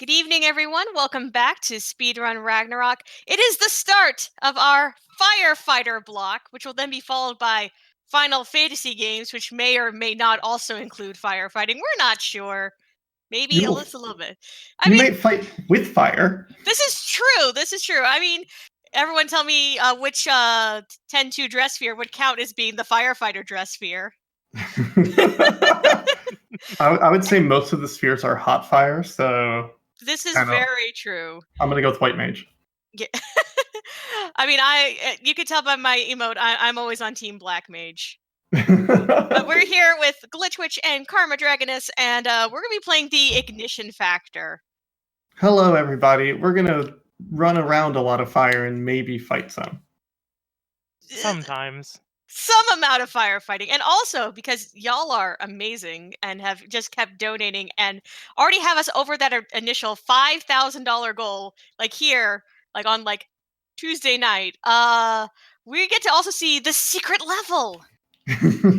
Good evening, everyone. Welcome back to Speedrun Ragnarok. It is the start of our firefighter block, which will then be followed by Final Fantasy games, which may or may not also include firefighting. We're not sure. Maybe a little bit. You may fight with fire. This is true. This is true. I mean, everyone tell me which 10-2 dress sphere would count as being the firefighter dress sphere. I would say most of the spheres are hot fire, so... This is very true. I'm going to go with white mage. Yeah. I mean, you could tell by my emote, I'm always on team black mage. But we're here with GliitchWiitch and Karma Dragoness, and we're going to be playing the Ignition Factor. Hello, everybody. We're going to run around a lot of fire and maybe fight some. Sometimes. Some amount of firefighting, and also because y'all are amazing and have just kept donating and already have us over that initial $5,000 goal, like here, like on like Tuesday night. We get to also see the secret level.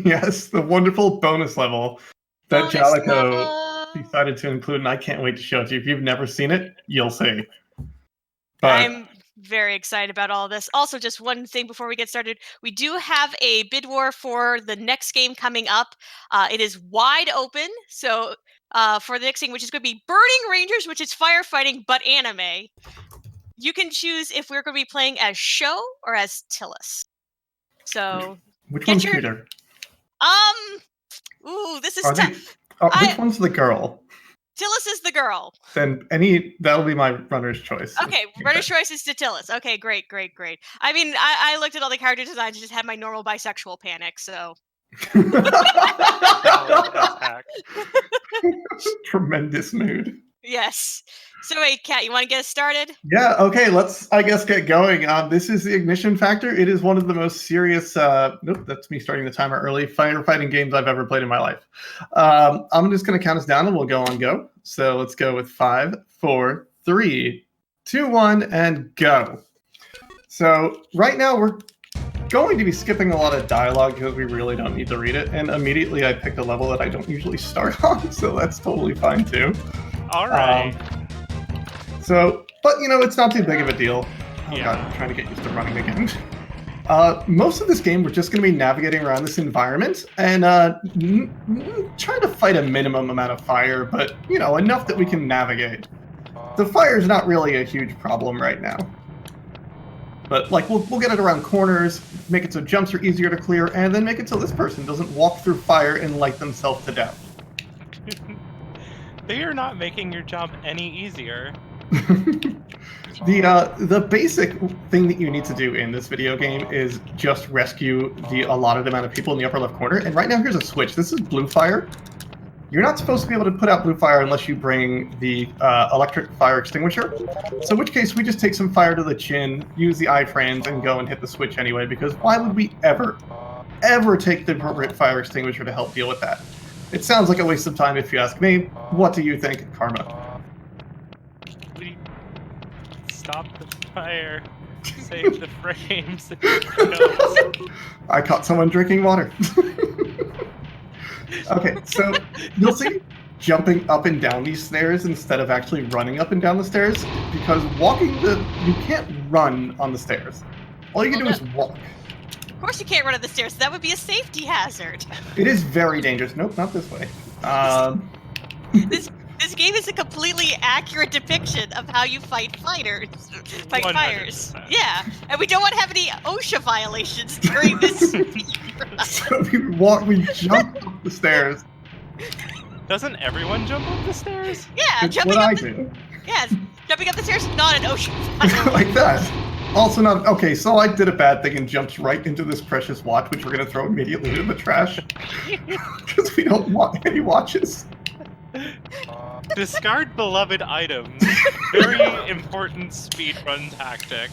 Yes, the wonderful bonus level that Jalico decided to include, and I can't wait to show it to you. If you've never seen it, you'll see. But I'm very excited about all this. Also, just one thing before we get started, we do have a bid war for the next game coming up. It is wide open, so for the next thing, which is going to be Burning Rangers, which is firefighting but anime. You can choose if we're going to be playing as Sho or as Tillis. So which one's Peter? Ooh, this is tough. Which one's the girl? Tillis is the girl. Then that'll be my runner's choice. Okay, runner's choice is to Tillis. Okay, great. I mean, I looked at all the character designs and just had my normal bisexual panic, so. Tremendous mood. Yes. So wait, Kat, you want to get us started? Yeah, okay, let's, I guess, get going. This is the Ignition Factor. It is one of the most serious, nope, that's me starting the timer early, firefighting games I've ever played in my life. I'm just going to count us down and we'll go on go. So let's go with 5, 4, 3, 2, 1, and go. So right now we're going to be skipping a lot of dialogue because we really don't need to read it. And immediately I picked a level that I don't usually start on, so that's totally fine too. All right. But you know, it's not too big of a deal. Oh yeah. God, I'm trying to get used to running again. Most of this game, we're just going to be navigating around this environment and trying to fight a minimum amount of fire, but you know, enough that we can navigate. The fire is not really a huge problem right now. But like, we'll get it around corners, make it so jumps are easier to clear, and then make it so this person doesn't walk through fire and light themselves to death. They are not making your job any easier. The basic thing that you need to do in this video game is just rescue the allotted amount of people in the upper left corner. And right now, here's a switch. This is blue fire. You're not supposed to be able to put out blue fire unless you bring the electric fire extinguisher. So in which case, we just take some fire to the chin, use the iframes, and go and hit the switch anyway, because why would we ever take the appropriate fire extinguisher to help deal with that? It sounds like a waste of time if you ask me. What do you think, Karma? We stop the fire, save the frames. I caught someone drinking water. Okay, so you'll see jumping up and down these stairs instead of actually running up and down the stairs, because you can't run on the stairs. All you can do is walk. Of course you can't run up the stairs. That would be a safety hazard. It is very dangerous. Nope, not this way. This game is a completely accurate depiction of how you fight fires. Yeah, and we don't want to have any OSHA violations during this speedrun. So we jump up the stairs. Doesn't everyone jump up the stairs? Yeah, it's jumping what I do. Yeah, jumping up the stairs, not an OSHA violation. Like that. Also not, okay, so I did a bad thing and jumps right into this precious watch, which we're going to throw immediately into the trash. Because we don't want any watches. Discard beloved items. Very important speedrun tactic.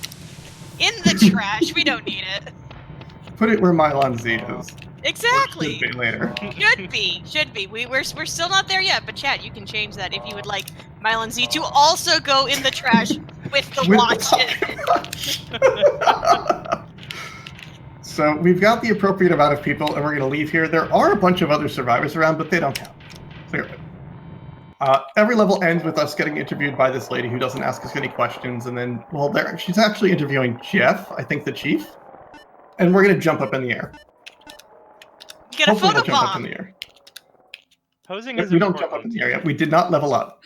In the trash, we don't need it. Put it where Mylon Z is. Exactly. Should be later. Should be. We're still not there yet, but chat, you can change that if you would like Mylon Z to also go in the trash with the watches. So we've got the appropriate amount of people, and we're going to leave here. There are a bunch of other survivors around, but they don't count. Clearly. Every level ends with us getting interviewed by this lady who doesn't ask us any questions, and then, well, she's actually interviewing Jeff, I think the chief, and we're gonna jump up in the air. Get a Hopefully photo we'll jump up bomb. in the air. Posing is We don't important. jump up in the air yet. We did not level up.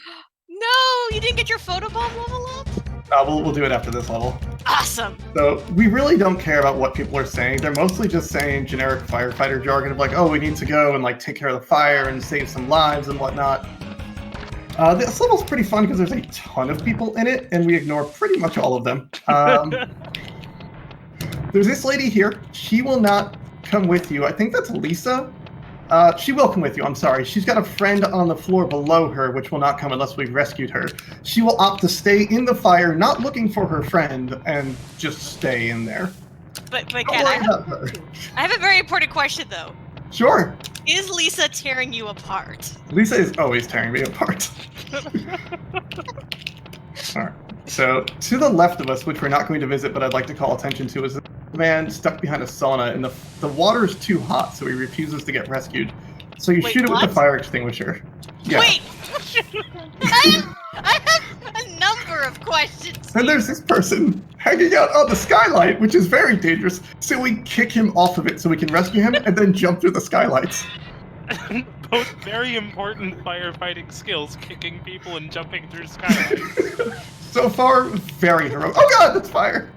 No, you didn't get your photo bomb level up? We'll do it after this level. Awesome. So we really don't care about what people are saying. They're mostly just saying generic firefighter jargon of like, oh, we need to go and like take care of the fire and save some lives and whatnot. This level's pretty fun because there's a ton of people in it, and we ignore pretty much all of them. There's this lady here. She will not come with you. I think that's Lisa. She will come with you, I'm sorry. She's got a friend on the floor below her, which will not come unless we've rescued her. She will opt to stay in the fire, not looking for her friend, and just stay in there. But Don't Kat, worry about her. I have a very important question, though. Sure. Is Lisa tearing you apart? Lisa is always tearing me apart. Alright, so to the left of us, which we're not going to visit, but I'd like to call attention to, is a man stuck behind a sauna, and the water is too hot, so he refuses to get rescued. So you Wait, shoot it with what? the fire extinguisher. Yeah. Wait! I have a number of questions. And there's this person hanging out on the skylight, which is very dangerous, so we kick him off of it so we can rescue him and then jump through the skylights. Both very important firefighting skills, kicking people and jumping through skylights. So far, very heroic. Oh god, that's fire!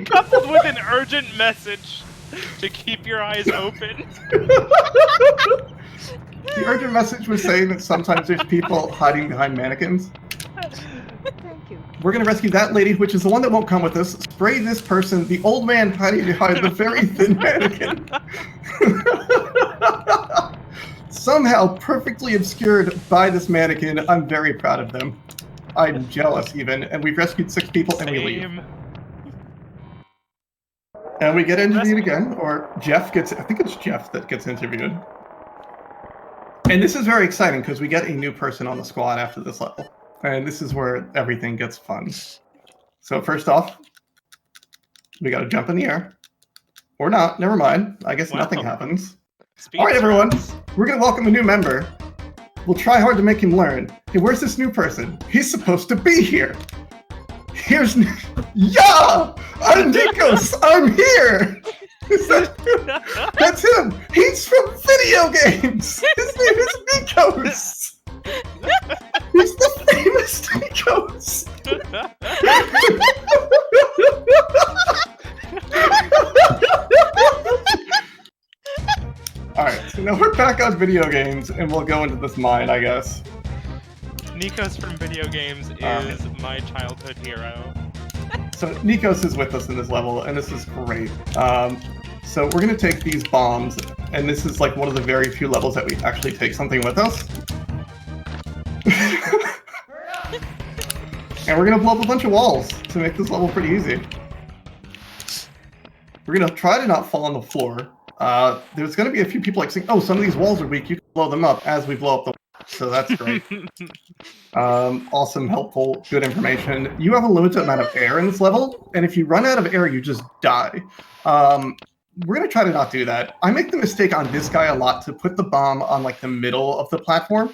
Coupled with an urgent message to keep your eyes open. The urgent message was saying that sometimes there's people hiding behind mannequins. Thank you. We're gonna rescue that lady, which is the one that won't come with us. Spray this person, the old man hiding behind the very thin mannequin. Somehow perfectly obscured by this mannequin. I'm very proud of them. I'm jealous even, and we've rescued 6 people and we leave. Same. And we get interviewed again, or Jeff gets, I think it's Jeff that gets interviewed. And this is very exciting because we get a new person on the squad after this level. And this is where everything gets fun. So first off, we gotta jump in the air. Or not, never mind. I guess nothing Wow. happens. Speed All right, everyone, runs. we're gonna welcome a new member. We'll try hard to make him learn. Hey, where's this new person? He's supposed to be here. Here's, yeah, I'm Nikos. I'm here. Is that, that's him. He's from video games. His name is Nikos. He's the famous Nikos. Alright, so now we're back on video games, and we'll go into this mine, I guess. Nikos from video games is my childhood hero. So Nikos is with us in this level, and this is great. So we're gonna take these bombs, and this is like one of the very few levels that we actually take something with us. And we're gonna blow up a bunch of walls to make this level pretty easy. We're gonna try to not fall on the floor. There's gonna be a few people like saying, oh, some of these walls are weak, you can blow them up as we blow up the walls. So that's great. Awesome, helpful, good information. You have a limited amount of air in this level, and if you run out of air, you just die. We're gonna try to not do that. I make the mistake on this guy a lot to put the bomb on like the middle of the platform,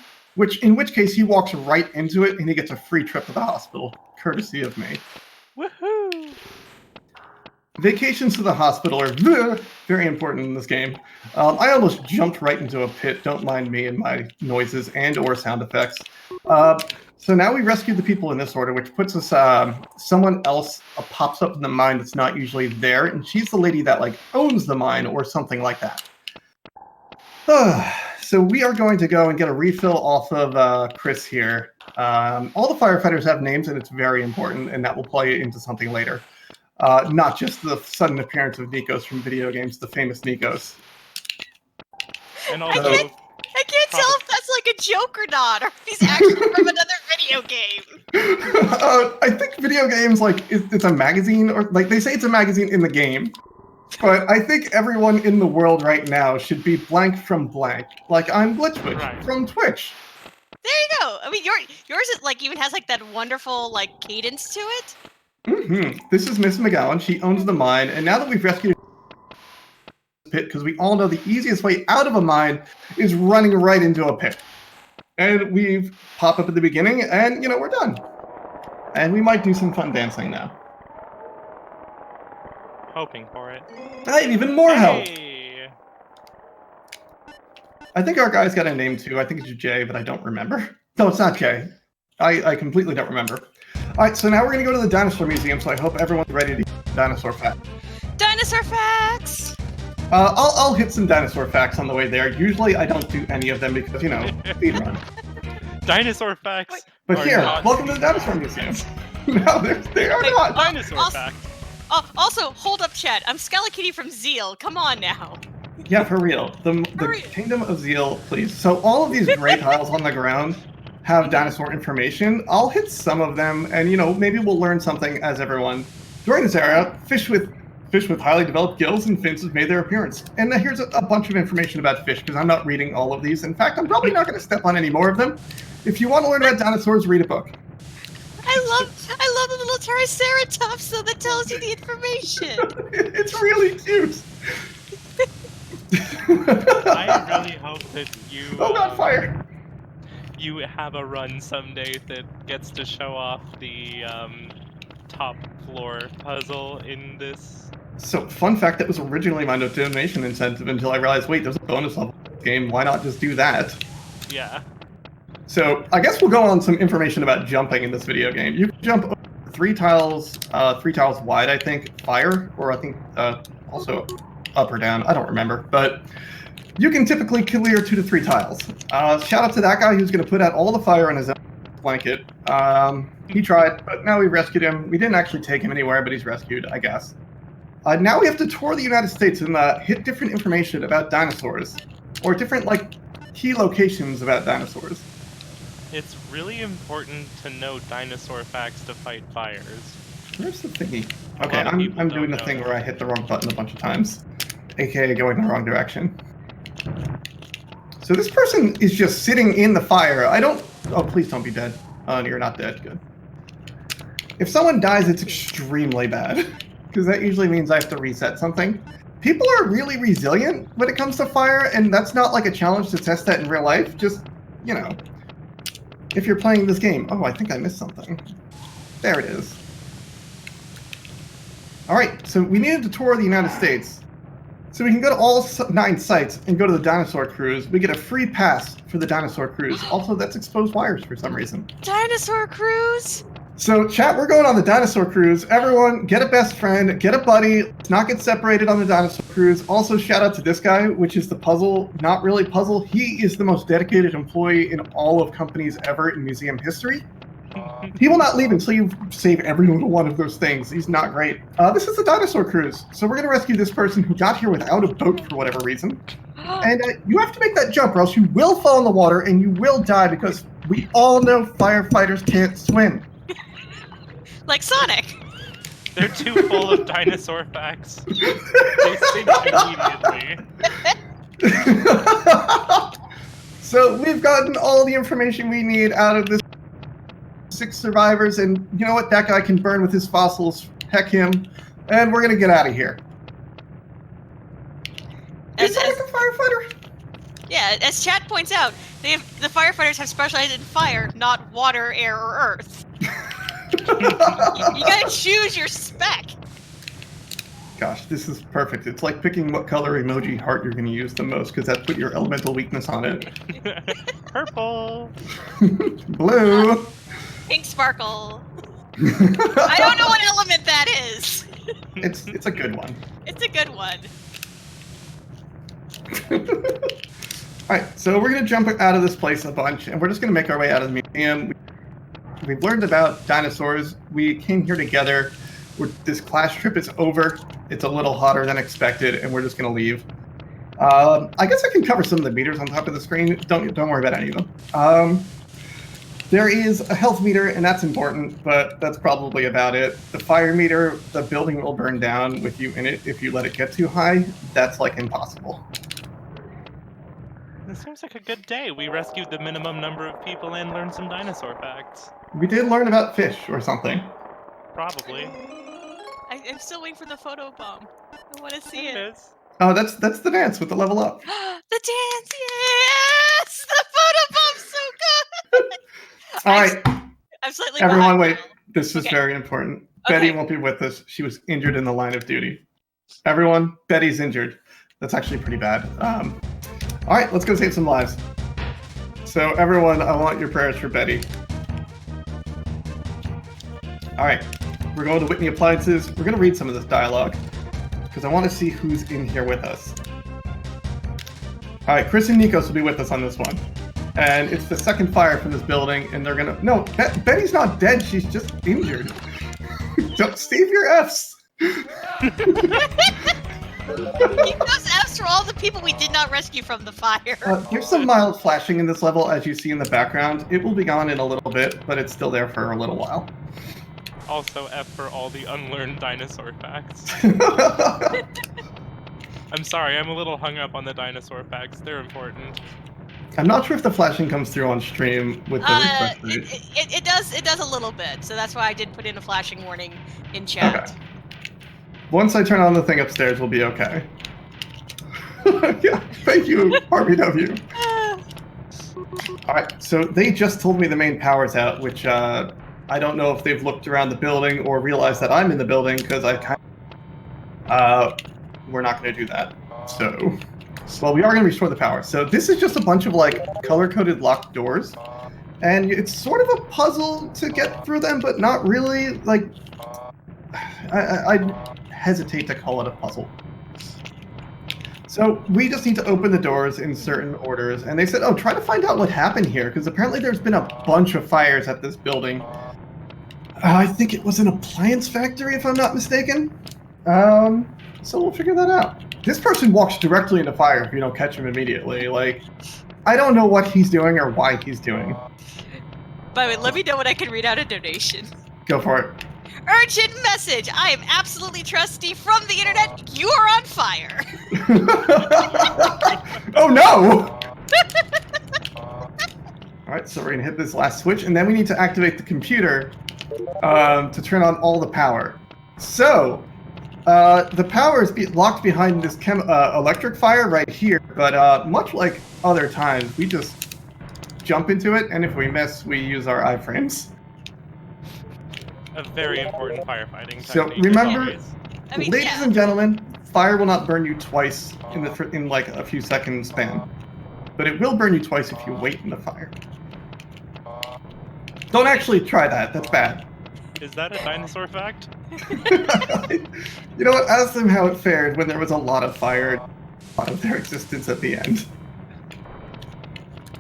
in which case he walks right into it and he gets a free trip to the hospital, courtesy of me. Woohoo! Vacations to the hospital are very important in this game. I almost jumped right into a pit. Don't mind me and my noises and or sound effects. So now we rescued the people in this order, which puts us, someone else pops up in the mine that's not usually there, and she's the lady that like owns the mine or something like that. So we are going to go and get a refill off of Chris here. All the firefighters have names, and it's very important, and that will play into something later. Not just the sudden appearance of Nikos from video games, the famous Nikos. And I also, can't tell if that's like a joke or not, or if he's actually from another video game. I think video games, like, it's a magazine, or like they say it's a magazine in the game. But I think everyone in the world right now should be blank from blank. Like, I'm GliitchWiitch Right. from Twitch. There you go. I mean, yours is like even has like that wonderful like cadence to it. This is Miss McGowan. She owns the mine, and now that we've rescued pit because we all know the easiest way out of a mine is running right into a pit. And we pop up at the beginning, and we're done. And we might do some fun dancing now. Hoping for it. I have even more help. Hey! I think our guy's got a name too. I think it's Jay, but I don't remember. No, it's not Jay. I completely don't remember. All right, so now we're going to go to the Dinosaur Museum, so I hope everyone's ready to get dinosaur facts. Dinosaur facts! I'll hit some dinosaur facts on the way there. Usually I don't do any of them because, speedrun. Dinosaur facts. But are here, not welcome to the Dinosaur Museum. No, they are not. Dinosaur facts. Also, hold up, chat. I'm Skelly from Zeal. Come on now. Yeah, for real. The real. Kingdom of Zeal, please. So all of these great tiles on the ground have dinosaur information. I'll hit some of them, and maybe we'll learn something as everyone. During this era, fish with highly developed gills and fins have made their appearance. And here's a bunch of information about fish, because I'm not reading all of these. In fact, I'm probably not going to step on any more of them. If you want to learn about dinosaurs, read a book. I love the little Triceratops though that tells you the information. It's really cute. I really hope that you. Oh God, fire! You have a run someday that gets to show off the top floor puzzle in this. So, fun fact, that was originally my donation incentive until I realized, wait, there's a bonus level in this game. Why not just do that? Yeah. So, I guess we'll go on some information about jumping in this video game. You can jump over 3 tiles wide, I think, fire, or I think also up or down. I don't remember, but you can typically clear 2 to 3 tiles. Shout out to that guy who's going to put out all the fire on his own blanket. He tried, but now we rescued him. We didn't actually take him anywhere, but he's rescued, I guess. Now we have to tour the United States and hit different information about dinosaurs, or different key locations about dinosaurs. It's really important to know dinosaur facts to fight fires. Where's the thingy? Okay, I'm doing the thing where I hit the wrong button a bunch of times, aka going the wrong direction. So this person is just sitting in the fire. Oh, please don't be dead. You're not dead. Good. If someone dies, it's extremely bad, because that usually means I have to reset something. People are really resilient when it comes to fire, and that's not like a challenge to test that in real life. Just, if you're playing this game. Oh, I think I missed something. There it is. All right, so we needed to tour the United States. So we can go to all 9 sites and go to the dinosaur cruise. We get a free pass for the dinosaur cruise. Also, that's exposed wires for some reason. Dinosaur cruise? So, chat, we're going on the dinosaur cruise. Everyone, get a best friend, get a buddy. Let's not get separated on the dinosaur cruise. Also, shout out to this guy, which is the puzzle, not really puzzle. He is the most dedicated employee in all of companies ever in museum history. He will not leave until you save every single one of those things. He's not great. This is the dinosaur cruise. So we're going to rescue this person who got here without a boat for whatever reason. And you have to make that jump or else you will fall in the water and you will die because we all know firefighters can't swim. Like Sonic. They're too full of dinosaur facts. They sink immediately. So we've gotten all the information we need out of this 6 survivors, and you know what? That guy can burn with his fossils. Heck him. And we're gonna get out of here. Is that like a firefighter? Yeah, as chat points out, the firefighters have specialized in fire, not water, air, or earth. You gotta choose your spec. Gosh, this is perfect. It's like picking what color emoji heart you're gonna use the most, because that's put your elemental weakness on it. Purple. Blue. Pink sparkle. I don't know what element that is. It's a good one. It's a good one. Alright, so we're going to jump out of this place a bunch, and we're just going to make our way out of the museum. We've learned about dinosaurs. We came here together. This class trip is over. It's a little hotter than expected, and we're just going to leave. I guess I can cover some of the meters on top of the screen. Don't worry about any of them. There is a health meter, and that's important, but that's probably about it. The fire meter, the building will burn down with you in it if you let it get too high. That's like impossible. This seems like a good day. We rescued the minimum number of people and learned some dinosaur facts. We did learn about fish or something. Probably. I'm still waiting for the photo bomb. I want to see it. There it is. Oh, that's the dance with the level up. The dance, yes! The photobomb's so good! All right, I'm slightly everyone, behind wait. now. This is Okay. very important. Okay. Betty won't be with us. She was injured in the line of duty. Everyone, Betty's injured. That's actually pretty bad. All right, let's go save some lives. So everyone, I want your prayers for Betty. All right, we're going to Whitney Appliances. We're going to read some of this dialogue because I want to see who's in here with us. All right, Chris and Nikos will be with us on this one. And it's the second fire from this building, and they're going to... No, Betty's not dead. She's just injured. Don't save your Fs. Keep those Fs for all the people we did not rescue from the fire. There's some mild flashing in this level, as you see in the background. It will be gone in a little bit, but it's still there for a little while. Also, F for all the unlearned dinosaur facts. I'm sorry, I'm a little hung up on the dinosaur facts. They're important. I'm not sure if the flashing comes through on stream with the refresh rate. It does a little bit, so that's why I did put in a flashing warning in chat. Okay. Once I turn on the thing upstairs, we'll be okay. Yeah, thank you, RBW. All right, so they just told me the main power's out, which I don't know if they've looked around the building or realized that I'm in the building, because I kind of... we're not going to do that. So, well, we are going to restore the power. So this is just a bunch of, like, color-coded locked doors. And it's sort of a puzzle to get through them, but not really. Like, I hesitate to call it a puzzle. So we just need to open the doors in certain orders. And they said, oh, try to find out what happened here, because apparently there's been a bunch of fires at this building. I think it was an appliance factory, if I'm not mistaken. So we'll figure that out. This person walks directly into fire if you don't catch him immediately. Like, I don't know what he's doing or why he's doing. By the way, let me know when I can read out a donation. Go for it. Urgent message! I am absolutely trusty from the internet. You are on fire. Oh no! Alright, so we're gonna hit this last switch, and then we need to activate the computer to turn on all the power. So, the power is locked behind this electric fire right here, but much like other times, we just jump into it, and if we miss, we use our iframes. A very important firefighting So technique. remember, I mean, ladies yeah. and gentlemen, fire will not burn you twice in like a few seconds span, but it will burn you twice if you wait in the fire. Don't actually try that. That's bad. Is that a dinosaur fact? You know what? Ask them how it fared when there was a lot of fire out of their existence at the end.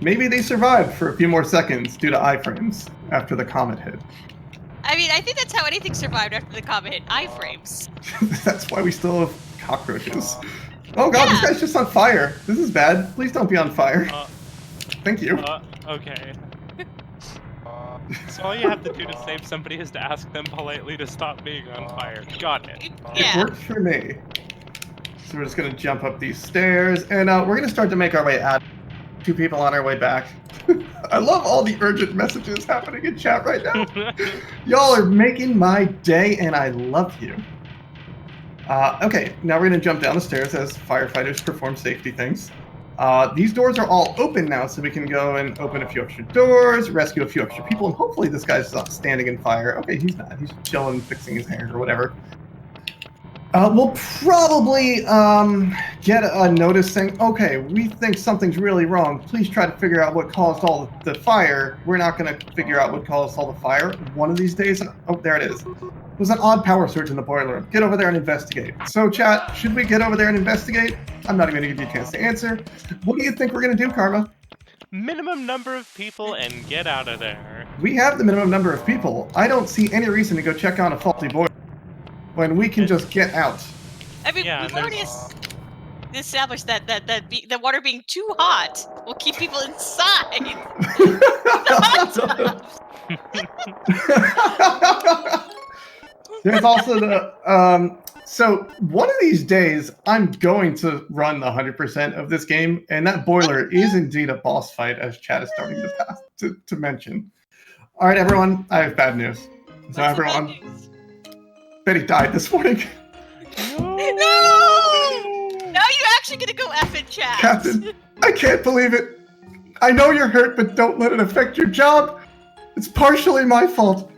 Maybe they survived for a few more seconds due to iframes after the comet hit. I mean, I think that's how anything survived after the comet hit. Iframes. That's why we still have cockroaches. Oh god, this guy's just on fire. This is bad. Please don't be on fire. Thank you. Okay. So all you have to do to save somebody is to ask them politely to stop being on fire. Got it. It worked for me. So we're just gonna jump up these stairs, and we're gonna start to make our way out. 2 people on our way back. I love all the urgent messages happening in chat right now. Y'all are making my day, and I love you. Okay, now we're gonna jump down the stairs as firefighters perform safety things. These doors are all open now, so we can go and open a few extra doors, rescue a few extra people, and hopefully this guy's not standing in fire. Okay, he's not. He's chilling, fixing his hair or whatever. We'll probably get a notice saying, okay, we think something's really wrong. Please try to figure out what caused all the fire. We're not going to figure out what caused all the fire. One of these days, oh, there it is. It was an odd power surge in the boiler room. Get over there and investigate. So, chat, should we get over there and investigate? I'm not even going to give you a chance to answer. What do you think we're going to do, Karma? Minimum number of people and get out of there. We have the minimum number of people. I don't see any reason to go check on a faulty boiler when we can just get out. I mean, Yeah, we've already established that the water being too hot will keep people inside. There's also the so one of these days I'm going to run 100% of this game, and that boiler is indeed a boss fight, as chat is starting to mention. All right, everyone, I have bad news. So everyone, Betty died this morning. No! Now actually gonna go F in chat. Captain, I can't believe it. I know you're hurt, but don't let it affect your job. It's partially my fault.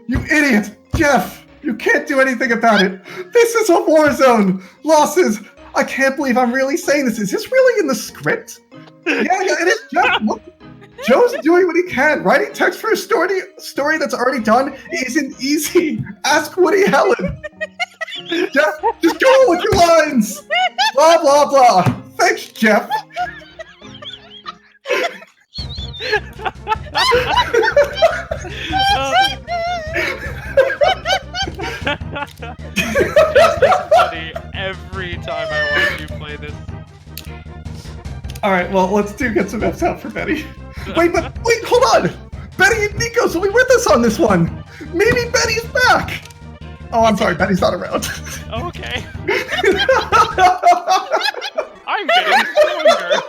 You idiot. Jeff, you can't do anything about it. This is a war zone. Losses. I can't believe I'm really saying this. Is this really in the script? Yeah, it is. Jeff, look. Joe's doing what he can. Writing text for a story that's already done isn't easy. Ask Woody Allen. Jeff, just go with your lines. Blah, blah, blah. Thanks, Jeff. Just as funny every time I watch you play this. Alright, well, let's get some F's out for Betty. Wait, hold on! Betty and Nico's will be with us on this one! Maybe Betty's back! Oh, I'm sorry, Betty's not around. Okay. I'm getting stronger.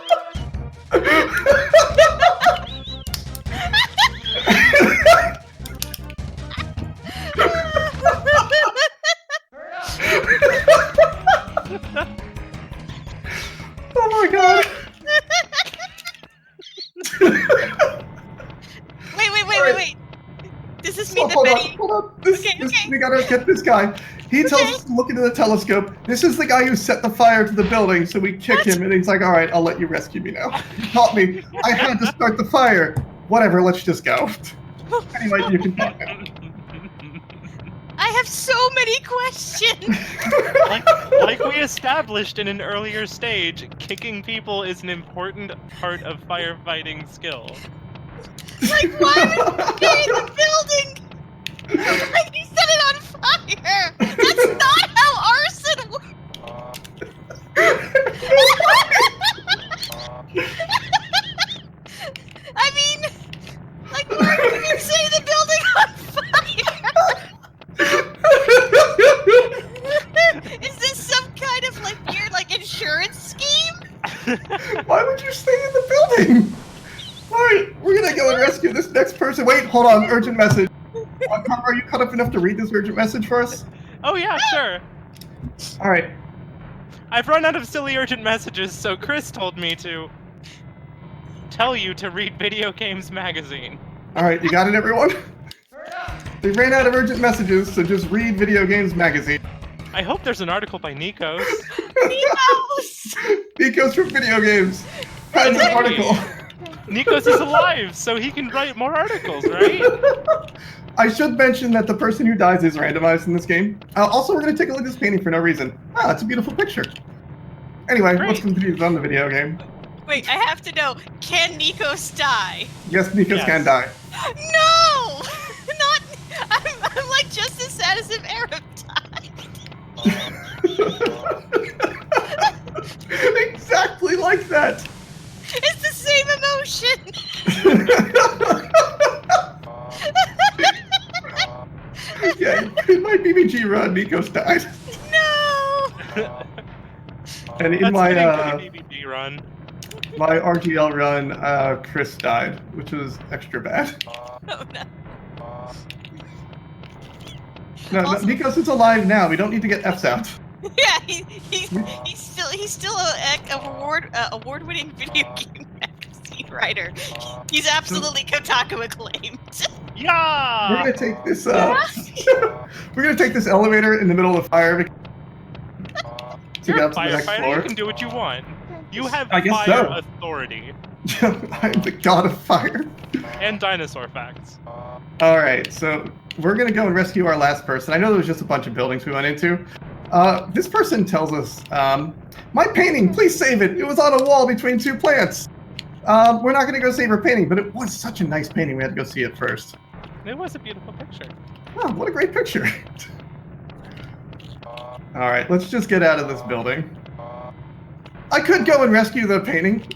Oh my god. Wait. Does this mean that Betty... Hold on. We gotta get this guy. He tells us to look into the telescope. This is the guy who set the fire to the building, so we kick him, and he's like, alright, I'll let you rescue me now. He taught me. I had to start the fire. Whatever, let's just go. Anyway, you can talk now. I have so many questions. like we established in an earlier stage, kicking people is an important part of firefighting skill. Like, why would he in the building? Like, he set it on fire. That's not how arson works. I mean, like, why would he set the building on fire? Is this some kind of like weird like insurance scheme? Why would you stay in the building? Alright, we're gonna go and rescue this next person. Wait, hold on, urgent message. Are you caught up enough to read this urgent message for us? Oh yeah, sure. Alright. I've run out of silly urgent messages, so Chris told me to tell you to read Video Games Magazine. Alright, you got it, everyone? They ran out of urgent messages, so just read Video Games Magazine. I hope there's an article by Nikos. Nikos from Video Games has an article. Nikos is alive, so he can write more articles, right? I should mention that the person who dies is randomized in this game. Also, we're going to take a look at this painting for no reason. Ah, it's a beautiful picture. Anyway, Great. Let's continue on the video game. Wait, I have to know, can Nikos die? Yes, Nikos can die. No! Not... I'm like just as sad as if Arab died. Exactly like that! It's the same emotion! Yeah, in my BBG run, Nikos died. No! And in That's my BBG run. my RGL run, Chris died, which was extra bad. Oh, no. No, Also- Nikos is alive now. We don't need to get F's out. Yeah, he's still a award-winning video game magazine writer. He's absolutely Kotaku acclaimed. Yeah! We're gonna take this. We're gonna take this elevator in the middle of the fire to You're get a up to the next firefighter, floor. you can do what you want. You have I guess fire so. authority. I'm the god of fire. And dinosaur facts. All right, so we're gonna go and rescue our last person. I know there was just a bunch of buildings we went into. This person tells us, my painting, please save it. It was on a wall between two plants. We're not gonna go save her painting, but it was such a nice painting. We had to go see it first. It was a beautiful picture. Oh, what a great picture. All right, let's just get out of this building. I could go and rescue the painting.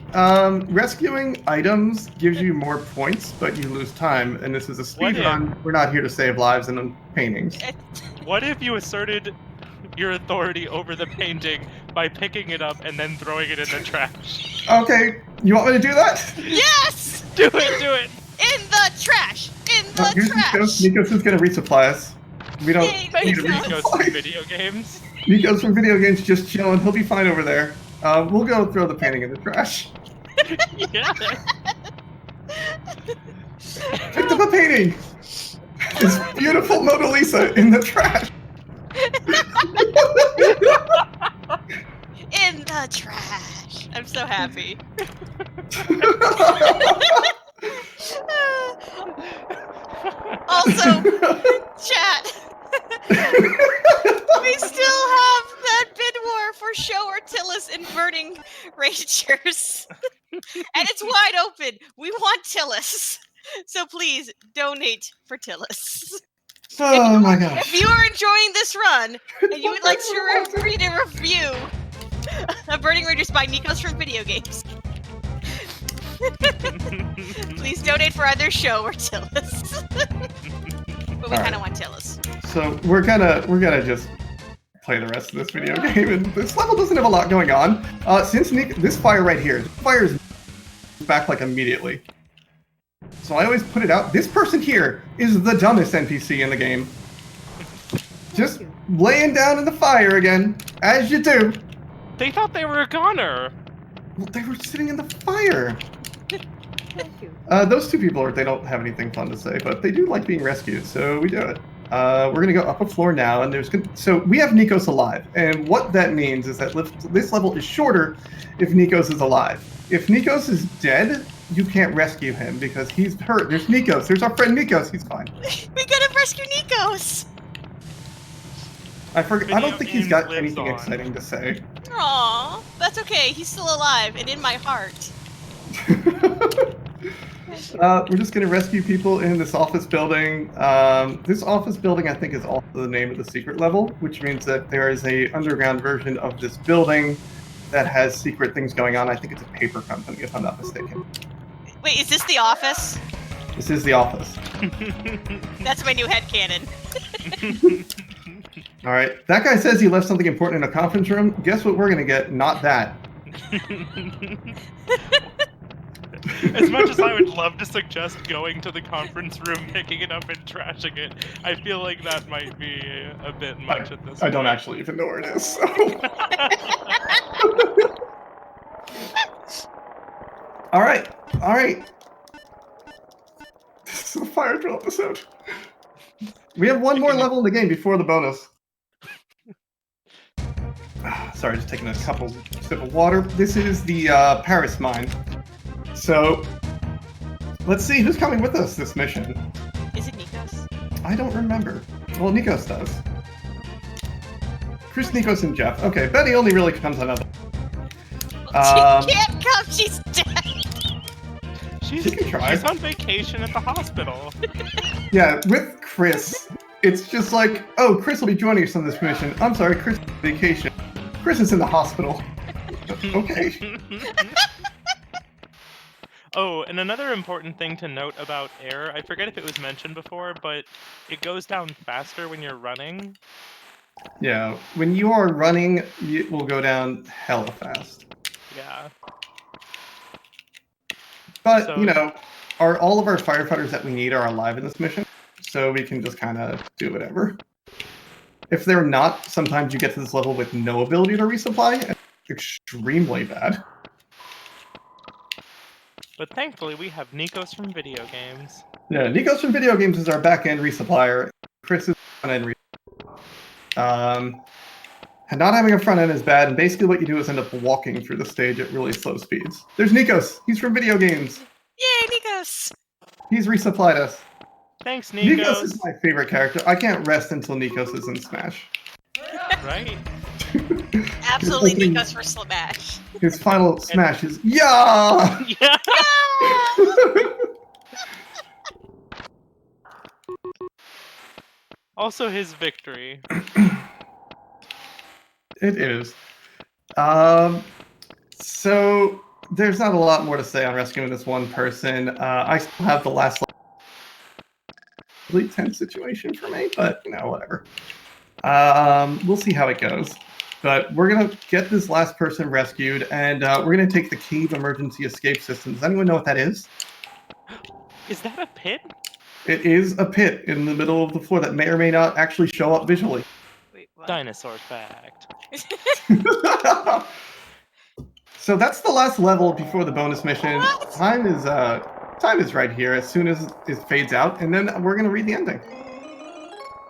Rescuing items gives you more points, but you lose time, and this is a speed run. We're not here to save lives and paintings. What if you asserted your authority over the painting by picking it up and then throwing it in the trash? Okay, you want me to do that? Yes! Do it! In the trash! In the Here's trash! Nikos. Nikos is gonna resupply us. We don't Yay, need to Nikos. Nikos resupply. from video games. Nikos from video games just chilling. He'll be fine over there. We'll go throw the painting in the trash. Yeah. Picked up a painting. This beautiful Mona Lisa in the trash. In the trash. I'm so happy. Also, chat. We still have that bid war for show Ortilis and burning rangers. And it's wide open. We want Tillis. So please donate for Tillis. Oh my gosh. If you are enjoying this run and you would like to read a review of Burning Rangers by Nikos from Video Games, please donate for either show or Tillis. But we kind of want Tillis. So we're gonna just play the rest of this video game, and this level doesn't have a lot going on. Since this fire right here, this fire is back like immediately. So I always put it out. This person here is the dumbest NPC in the game. Just laying down in the fire again, as you do. They thought they were a goner. Well, they were sitting in the fire. Thank you. Those two people, they don't have anything fun to say, but they do like being rescued, so we do it. We're gonna go up a floor now, and so we have Nikos alive, and what that means is that this level is shorter if Nikos is alive. If Nikos is dead, you can't rescue him because he's hurt. There's Nikos. There's our friend Nikos. He's fine. We gotta rescue Nikos. I don't think he's got lives anything on. exciting to say. Aw, that's okay. He's still alive and in my heart. We're just going to rescue people in this office building. This office building, I think, is also the name of the secret level, which means that there is a underground version of this building that has secret things going on. I think it's a paper company, if I'm not mistaken. Wait, is this the office? This is the office. That's my new headcanon. All right. That guy says he left something important in a conference room. Guess what we're going to get? Not that. As much as I would love to suggest going to the conference room, picking it up and trashing it, I feel like that might be a bit much at this point. I don't actually even know where it is. So. All right. This is a fire drill episode. We have one more level in the game before the bonus. Sorry, just taking a couple sips of water. This is the Paris mine. So, let's see who's coming with us this mission. Is it Nikos? I don't remember. Well, Nikos does. Chris, Nikos, and Jeff. Okay, Betty only really comes on other. She can't come, she's dead. She's on vacation at the hospital. Yeah, with Chris, it's just like, oh, Chris will be joining us on this mission. I'm sorry, Chris is on vacation. Chris is in the hospital. Okay. Oh, and another important thing to note about air, I forget if it was mentioned before, but it goes down faster when you're running. Yeah, when you are running, it will go down hella fast. Yeah. But, So- you know, all of our firefighters that we need are alive in this mission, so we can just kind of do whatever. If they're not, sometimes you get to this level with no ability to resupply, and it's extremely bad. But thankfully, we have Nikos from video games. Yeah, Nikos from Video Games is our back-end resupplier. Chris is front-end resupplier. And not having a front-end is bad, and basically what you do is end up walking through the stage at really slow speeds. There's Nikos! He's from Video Games! Yay, Nikos! He's resupplied us. Thanks, Nikos. Nikos is my favorite character. I can't rest until Nikos is in Smash. Right? Absolutely Opening- Nikos for Smash. His final Smash is yeah! Yeah! Also his victory. It is. So there's not a lot more to say on rescuing this one person. I still have the last really tense situation for me, but you know, whatever. We'll see how it goes. But we're gonna get this last person rescued, and we're gonna take the cave emergency escape system. Does anyone know what that is? Is that a pit? It is a pit in the middle of the floor that may or may not actually show up visually. Wait, what? Dinosaur fact. So that's the last level before the bonus mission. What? Time is right here as soon as it fades out, and then we're gonna read the ending.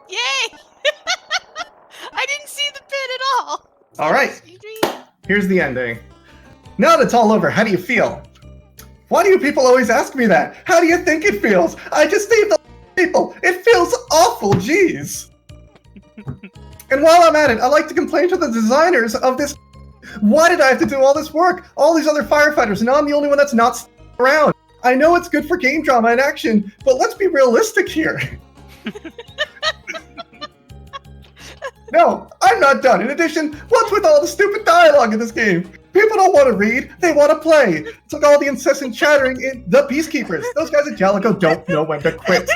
Yay! I didn't see the pin at all. All right, here's the ending. Now that it's all over, how do you feel? Why do you people always ask me that? How do you think it feels? I just saved the people. It feels awful, jeez. And while I'm at it, I'd like to complain to the designers of this. Why did I have to do all this work? All these other firefighters, and I'm the only one that's not around. I know it's good for game drama and action, but let's be realistic here. No, I'm not done. In addition, what's with all the stupid dialogue in this game? People don't want to read, they want to play. It's like all the incessant chattering in The Peacekeepers. Those guys at Jalico don't know when to quit.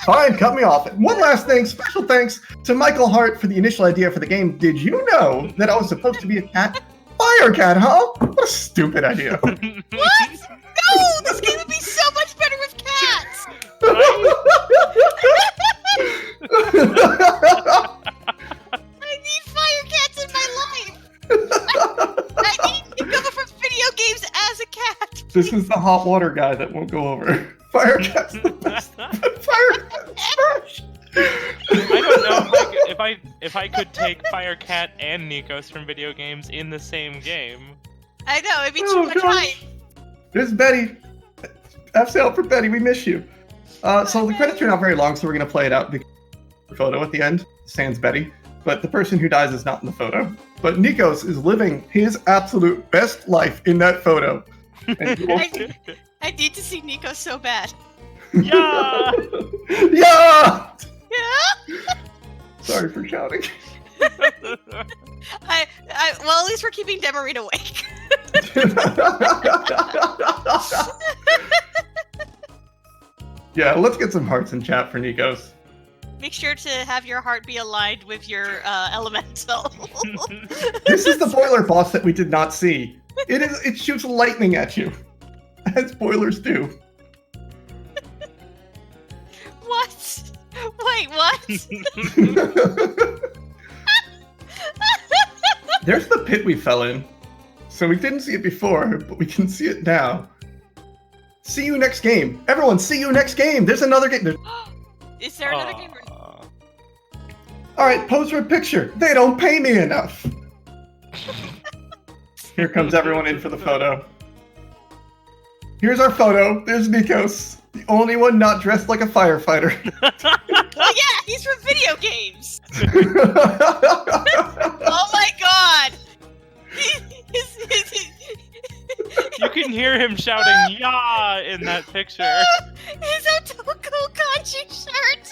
Fine, cut me off. One last thing, special thanks to Michael Hart for the initial idea for the game. Did you know that I was supposed to be a cat? Fire cat, huh? What a stupid idea. What? No! This game would be so much better with cats! I need fire cats in my life! I need to go from video games as a cat! This is the hot water guy that won't go over. Fire cat's the best. Fire cat's trash. I don't know if I could take Firecat and Nikos from video games in the same game. I know, it'd be too much hype. There's Betty. F's out for Betty, we miss you. So the credits are not very long, so we're going to play it out. The photo at the end, sans Betty. But the person who dies is not in the photo. But Nikos is living his absolute best life in that photo. And I need to see Nico so bad. Yeah! Yeah! Yeah? Sorry for shouting. Well, at least we're keeping Demarine awake. Yeah, let's get some hearts in chat for Nikos. Make sure to have your heart be aligned with your elemental. This is the boiler boss that we did not see. It shoots lightning at you, as boilers do. What? Wait, what? There's the pit we fell in. So we didn't see it before, but we can see it now. See you next game. Everyone, see you next game. There's another game. Is there another game? All right, pose for a picture. They don't pay me enough. Here comes everyone in for the photo. Here's our photo. There's Nikos, the only one not dressed like a firefighter. Oh yeah, he's from video games. Oh my god. You can hear him shouting "Yeah" in that picture. His Otoko kanji shirt.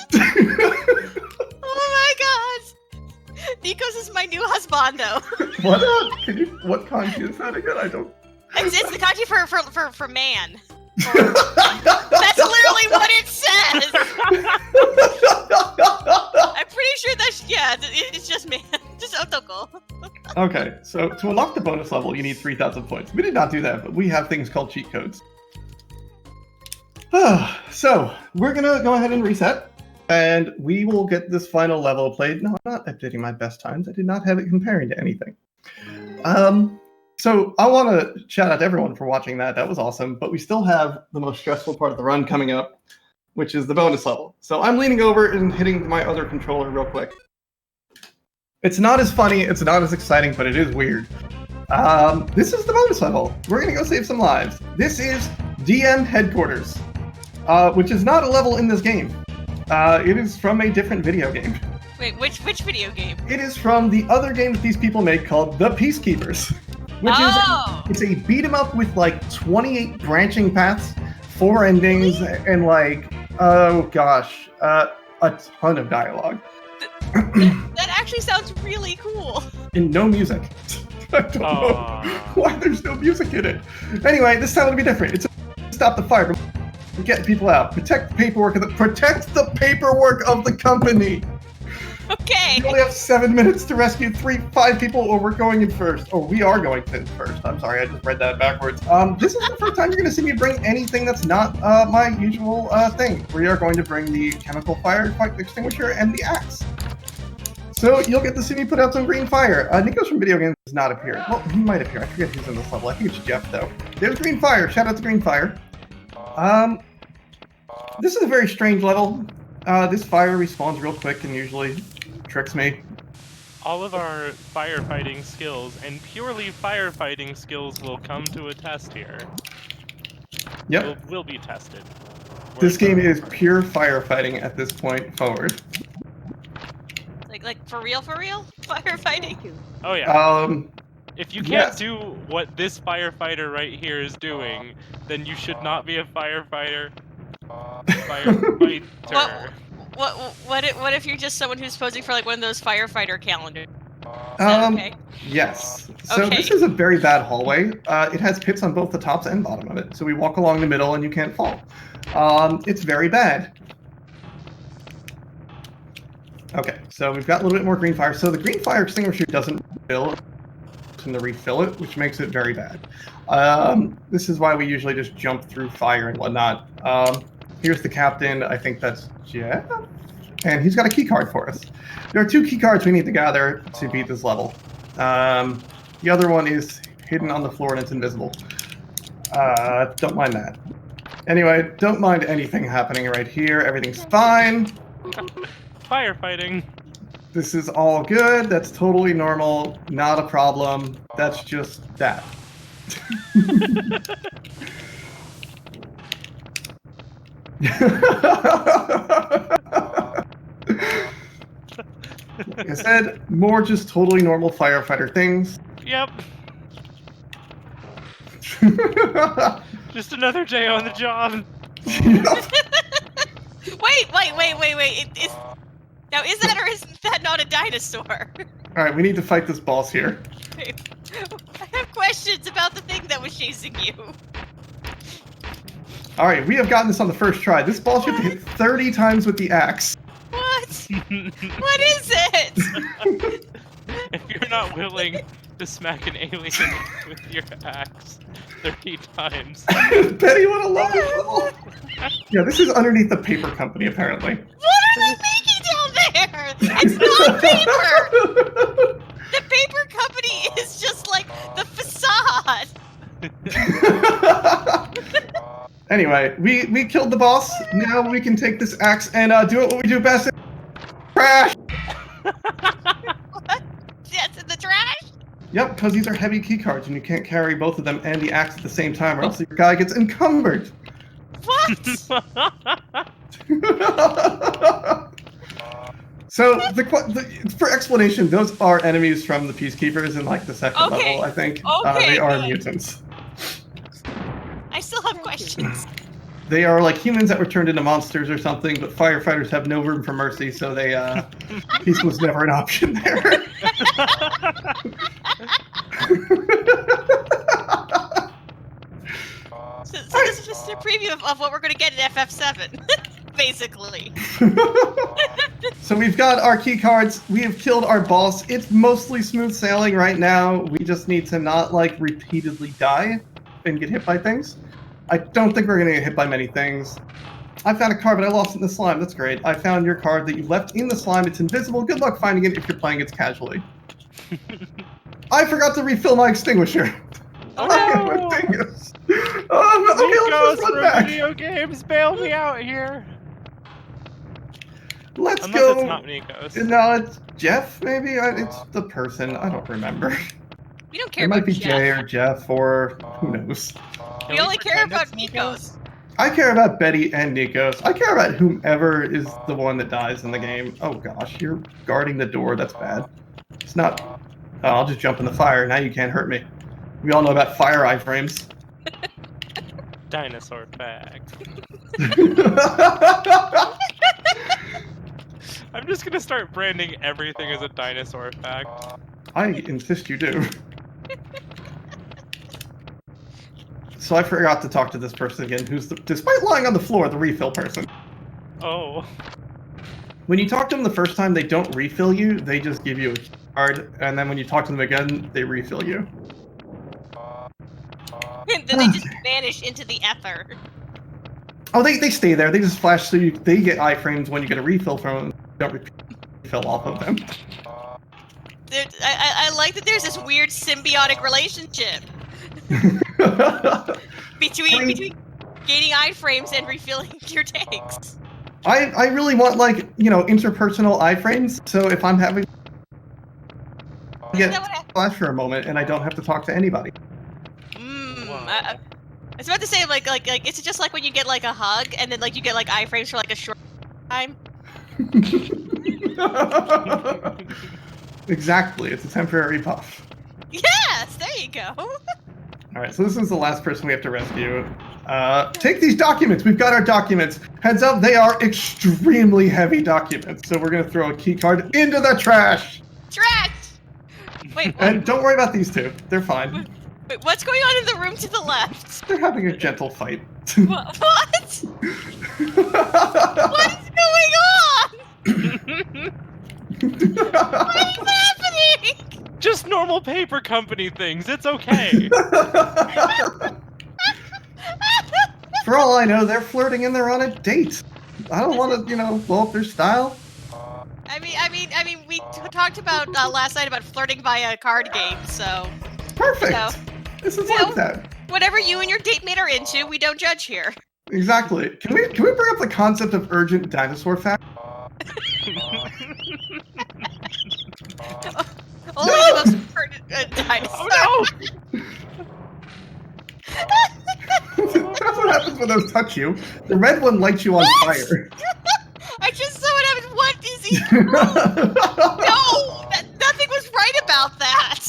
Oh my god. Nikos is my new husbando. What kanji is that again? I don't. It's the kanji for man. That's literally what it says. I'm pretty sure that's it's just man, just otoko. Okay, so to unlock the bonus level, you need 3,000 points. We did not do that, but we have things called cheat codes. So we're gonna go ahead and reset, and we will get this final level played. No, I'm not updating my best times. I did not have it comparing to anything. So I want to shout out to everyone for watching that. That was awesome. But we still have the most stressful part of the run coming up, which is the bonus level. So I'm leaning over and hitting my other controller real quick. It's not as funny, it's not as exciting, but it is weird. This is the bonus level. We're going to go save some lives. This is DM Headquarters, which is not a level in this game. It is from a different video game. Wait, which video game? It is from the other game that these people make called The Peacekeepers. Which is a beat 'em up with like 28 branching paths, 4 endings, and like, oh gosh, a ton of dialogue. That actually sounds really cool. And no music. I don't know why there's no music in it. Anyway, this time it'll be different. It's a stop the fire, get people out, protect the paperwork of the company. Okay. You only have 7 minutes to rescue 5 people, or we're going in first. Or we are going in first. I'm sorry, I just read that backwards. This is the first time you're going to see me bring anything that's not my usual thing. We are going to bring the chemical fire extinguisher and the axe. So you'll get to see me put out some green fire. Nico's from video games does not appear. Well, he might appear. I forget who's in this level. I think it's Jeff though. There's green fire. Shout out to green fire. This is a very strange level. This fire respawns real quick and usually tricks me. All of our firefighting skills and purely firefighting skills will come to a test here. Yep. Will be tested. This game is pure firefighting at this point forward. Like for real firefighting. Thank you. Oh yeah. If you can't yes. do what this firefighter right here is doing, then you should not be a firefighter. Firefighter. What if you're just someone who's posing for like one of those firefighter calendars? Okay? Yes. So Okay. this is a very bad hallway. It has pits on both the tops and bottom of it. So we walk along the middle and you can't fall. It's very bad. Okay, so we've got a little bit more green fire. So the green fire extinguisher doesn't fill to refill it, which makes it very bad. This is why we usually just jump through fire and whatnot. Here's the captain. I think that's Jeff. And he's got a key card for us. There are 2 key cards we need to gather to beat this level. The other one is hidden on the floor and it's invisible. Don't mind that. Anyway, don't mind anything happening right here. Everything's fine. Firefighting. This is all good. That's totally normal. Not a problem. That's just that. Like I said, more just totally normal firefighter things. Yep. Just another day on the job. Wait. Now, is that or is that not a dinosaur? Alright, we need to fight this boss here. I have questions about the thing that was chasing you. Alright, we have gotten this on the first try. This boss you have to hit 30 times with the axe. What? What is it? If you're not willing to smack an alien with your axe 30 times. Betty would have loved this level. Yeah, this is underneath the paper company, apparently. What are they making down there? It's not paper! The paper company is just like the facade. Anyway, we killed the boss. Now we can take this axe and do what we do best. Crash! What? That's in the trash? Yep, because these are heavy key cards and you can't carry both of them and the axe at the same time or else your guy gets encumbered. What? So, for explanation, those are enemies from the Peacekeepers in like the second Okay. level, I think. Okay, they are good. mutants. I still have questions. They are like humans that were turned into monsters or something, but firefighters have no room for mercy, so they, peace was never an option there. So this is just a preview of what we're going to get in FF7, basically. So we've got our key cards, we have killed our boss, it's mostly smooth sailing right now, we just need to not, like, repeatedly die and get hit by things. I don't think we're gonna get hit by many things. I found a card, but I lost it in the slime, that's great. I found your card that you left in the slime, it's invisible, good luck finding it if you're playing it casually. I forgot to refill my extinguisher. Oh my dingus. Okay, let's just run back. Video games, bail me out here. Let's Unless go. it's not Nikos. No, it's Jeff, maybe? It's the person. I don't remember. We don't care It might about be Jeff. Jay or Jeff or who knows. We only care about Nikos. I care about Betty and Nikos. I care about whomever is the one that dies in the game. Oh gosh, you're guarding the door. That's bad. It's not... Oh, I'll just jump in the fire. Now you can't hurt me. We all know about fire iframes. Dinosaur fact. I'm just gonna start branding everything as a dinosaur fact. I insist you do. So I forgot to talk to this person again, who's, despite lying on the floor, the refill person. Oh. When you talk to them the first time, they don't refill you, they just give you a card, and then when you talk to them again, they refill you. And then they just vanish into the ether. Oh, they stay there, they just flash so they get iframes when you get a refill from them. Don't repeat. fell off of them. I like that there's this weird symbiotic relationship between gaining iframes and refilling your tanks. I really want, like, interpersonal iframes, so if I'm having get flash for a moment and I don't have to talk to anybody. I was about to say, like, it's just like when you get, like, a hug, and then, like, you get, like, iframes for, like, a short time. Exactly, it's a temporary buff. Yes, there you go. Alright, so this is the last person we have to rescue. Take these documents! We've got our documents! Heads up, they are extremely heavy documents, so we're gonna throw a key card into the trash! Trash! Wait, what? And don't worry about these two, they're fine. Wait, what's going on in the room to the left? They're having a gentle fight. What? What is going on? What is happening? Just normal paper company things. It's okay. For all I know, they're flirting and they're on a date. I don't want to, blow up their style. I mean, we talked about last night about flirting via card games, so. Perfect. So, This is like that. Whatever you and your date mate are into, we don't judge here. Exactly. Can we bring up the concept of urgent dinosaur fact? Only the most pertinent dinosaur. Oh That's what happens when those touch you. The red one lights you on fire. I just saw what happened. What is he? No, nothing was right about that.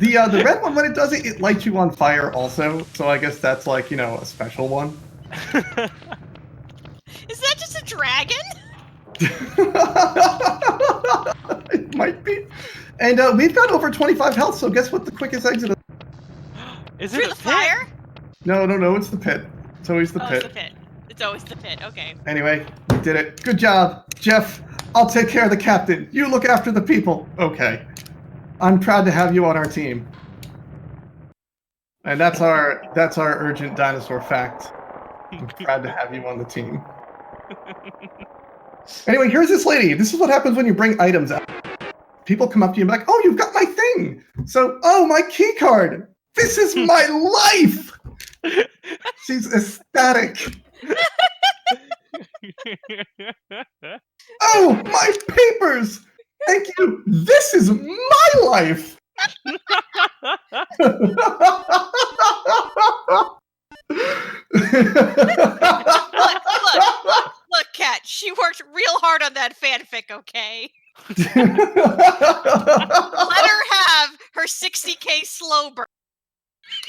The red one, when it does it, it lights you on fire also. So I guess that's like, a special one. Is that just a dragon? It might be. And we've got over 25 health, so guess what the quickest exit is? Is Through it the fire? No, it's the pit. It's always the pit. It's the pit. It's always the pit, okay. Anyway, we did it. Good job. Jeff, I'll take care of the captain. You look after the people. Okay. I'm proud to have you on our team. And that's our urgent dinosaur fact. I'm proud to have you on the team. Anyway, here's this lady. This is what happens when you bring items out. People come up to you and be like, oh, you've got my thing. So, oh, my key card. This is my life. She's ecstatic. Oh, my papers. Thank you. This is my life. Look, Kat, she worked real hard on that fanfic, okay? Let her have her 60k slow burn.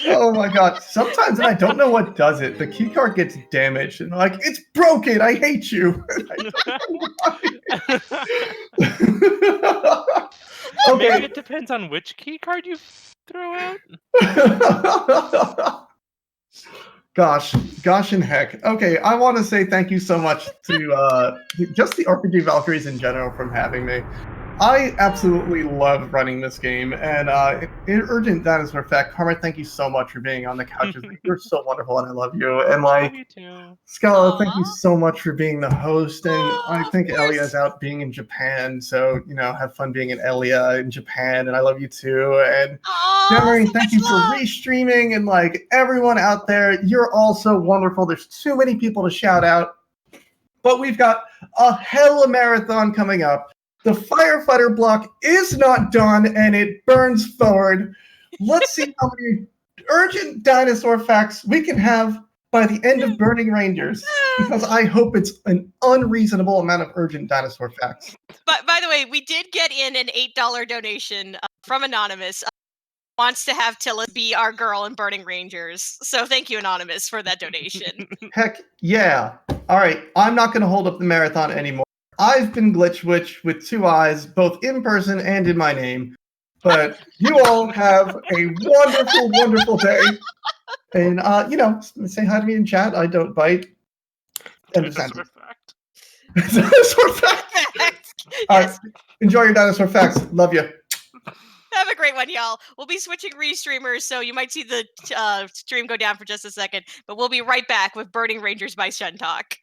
Oh my god. Sometimes I don't know what does it. The keycard gets damaged and like, it's broken. I hate you. Maybe Okay. it depends on which key card you throw out. Gosh and heck. Okay, I want to say thank you so much to just the RPG Valkyries in general from having me. I absolutely love running this game, and in Urgent Dinosaur Fact, Karma, thank you so much for being on the couches. You're so wonderful, and I love you. And like, You too. Scala, thank you so much for being the host. And I Of think course. Elia's out being in Japan, so have fun being in Elia in Japan, and I love you too. And Demery, So thank much you for love. restreaming, and like everyone out there, you're all so wonderful. There's too many people to shout out, but we've got a hella marathon coming up. The firefighter block is not done, and it burns forward. Let's see how many urgent dinosaur facts we can have by the end of Burning Rangers, because I hope it's an unreasonable amount of urgent dinosaur facts. But by the way, we did get in an $8 donation from Anonymous. Wants to have Tilla be our girl in Burning Rangers. So thank you, Anonymous, for that donation. Heck yeah. All right, I'm not going to hold up the marathon anymore. I've been GliitchWiitch with 2 eyes, both in person and in my name. But you all have a wonderful, wonderful day. And, say hi to me in chat. I don't bite. End of Dinosaur sentence. fact. Dinosaur facts. All right, Yes. enjoy your dinosaur facts. Love you. Have a great one, y'all. We'll be switching restreamers, so you might see the stream go down for just a second. But we'll be right back with Burning Rangers by Shun Talk.